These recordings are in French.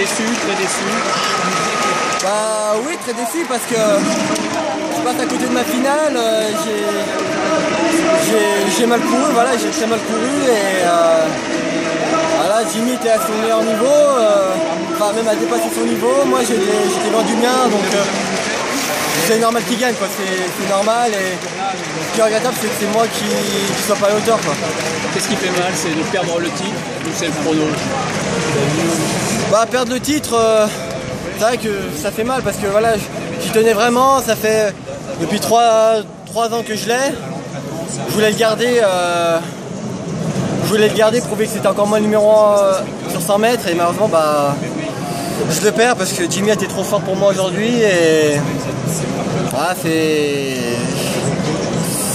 Déçu, très déçu? Bah oui, très déçu parce que je passe à côté de ma finale, j'ai mal couru, voilà, j'ai très mal couru et voilà, Jimmy était à son meilleur niveau, enfin même à dépasser son niveau, moi j'étais loin du mien, donc c'est normal qu'il gagne, quoi, c'est normal et ce qui est regrettable c'est que c'est moi qui soit pas à la hauteur, quoi. Qu'est-ce qui fait mal, c'est de perdre le titre ou c'est le chrono? Bah perdre le titre, c'est vrai que ça fait mal parce que voilà, j'y tenais vraiment, ça fait depuis 3 ans que je l'ai. Je voulais le garder, prouver que c'était encore moi le numéro 1 sur 100 mètres et malheureusement bah je le perds parce que Jimmy a été trop fort pour moi aujourd'hui et voilà,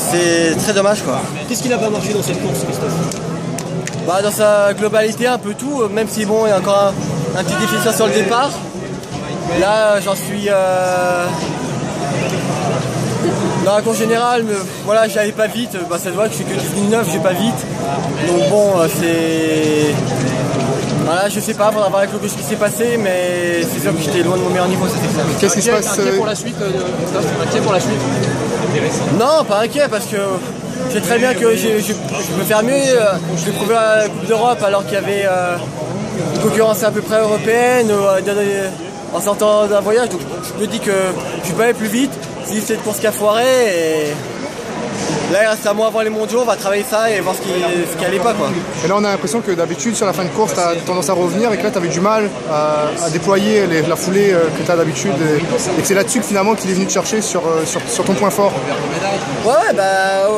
c'est très dommage, quoi. Qu'est-ce qui n'a pas marché dans cette course, Christophe? Bah, dans sa globalité, un peu tout, même si bon, il y a encore un petit déficit sur le départ. Là, j'en suis dans la course générale, mais voilà, j'allais pas vite. Bah, ça se voit que je suis que 19, j'ai pas vite. Donc bon, c'est... Voilà, je sais pas, faudra voir avec le coach ce qui s'est passé, mais c'est sûr que j'étais loin de mon meilleur niveau, ça c'est clair. Qu'est-ce qui se passe pour la suite, inquiet pour la suite? Non, pas inquiet, parce que je sais très bien que je peux faire mieux. Je vais prouver à la Coupe d'Europe alors qu'il y avait une concurrence à peu près européenne en sortant d'un voyage. Donc je me dis que je peux aller plus vite. C'est cette course qui a foiré. Et là, il reste à moi avant les mondiaux. On va travailler ça et voir ce qui allait pas, quoi. Et là, on a l'impression que d'habitude, sur la fin de course, tu as tendance à revenir et que là, tu avais du mal à déployer la foulée que tu as d'habitude. Et que c'est là-dessus que finalement qu'il est venu te chercher sur ton point fort. Ouais, bah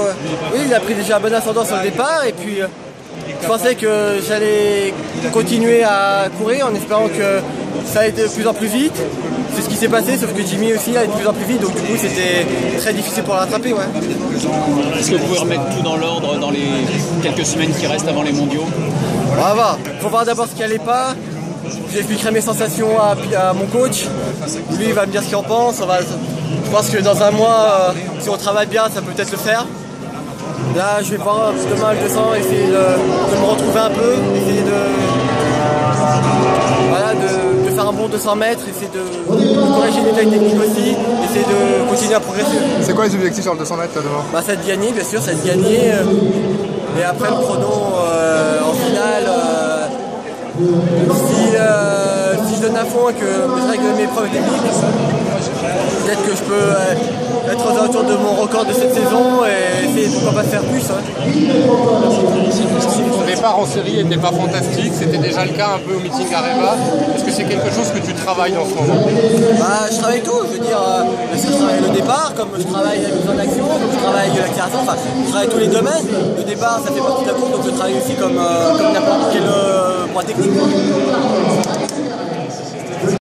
oui, il a pris déjà un bon ascendant sur le départ. Et puis, je pensais que j'allais continuer à courir en espérant que ça allait de plus en plus vite. C'est ce qui s'est passé, sauf que Jimmy aussi allait de plus en plus vite, donc du coup c'était très difficile pour le rattraper. Ouais. Est-ce que vous pouvez remettre tout dans l'ordre dans les quelques semaines qui restent avant les mondiaux? On va voir. Faut voir d'abord ce qui allait pas. J'expliquerai mes sensations à mon coach. Lui il va me dire ce qu'il en pense. Je pense que dans un mois, si on travaille bien, ça peut peut-être le faire. Là je vais voir demain le 200, essayer de me retrouver un peu, essayer de faire un bon 200 mètres, essayer de corriger les tailles techniques aussi, essayer de continuer à progresser. C'est quoi les objectifs sur le 200 mètres là devant? Bah, c'est de gagner, bien sûr, c'est de gagner. Et après le chrono en finale, si je donne à fond et que je règle mes preuves techniques, peut-être que je peux être aux alentours de mon record de cette saison et essayer pourquoi pas faire plus. Hein. Ton départ en série n'était pas fantastique, c'était déjà le cas un peu au meeting Areva. Est-ce que c'est quelque chose que tu travailles en ce moment? Bah, je travaille tout, je veux dire, bien sûr je travaille le départ, comme je travaille la mise en action, comme je travaille l'accélération, enfin je travaille tous les domaines. Le départ ça fait partie de la course, donc je travaille aussi comme n'importe quel point technique.